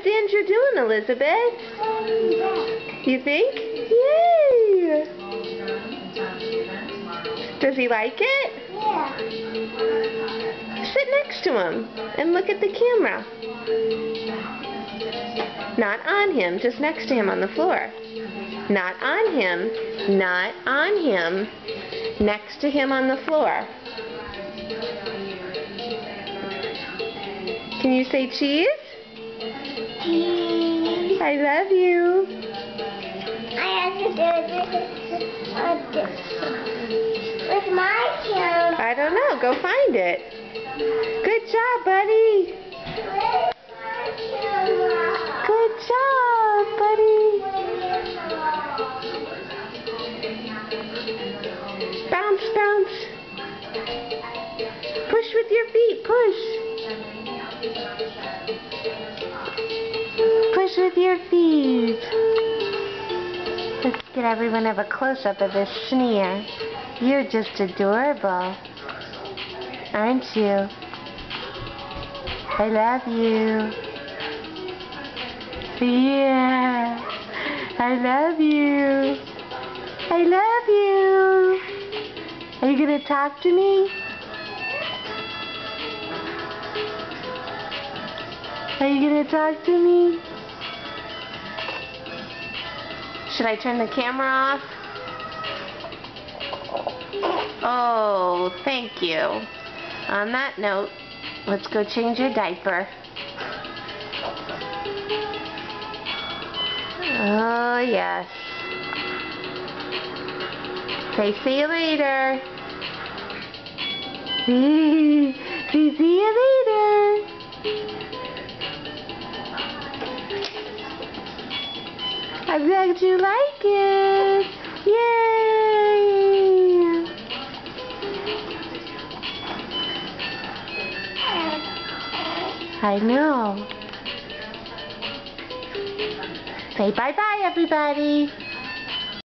What's Andrew doing, Elizabeth? You think? Yay! Does he like it? Yeah. Sit next to him and look at the camera. Not on him, just next to him on the floor. Not on him, not on him, next to him on the floor. Can you say cheese? Cheese. I love you. I have to do this with my camera. I don't know. Go find it. Good job, buddy. With my camera. Good job, buddy. Bounce, bounce. Push with your feet. Push. Push with your feet. Let's get everyone have a close-up of this sneer. You're just adorable. Aren't you? I love you. Yeah. I love you. I love you. Are you going to talk to me? Are you going to talk to me? Should I turn the camera off? Oh, thank you. On that note, let's go change your diaper. Oh, yes. Say, see you later. See you later. I'm glad you like it. Yay! I know. Say bye-bye, everybody.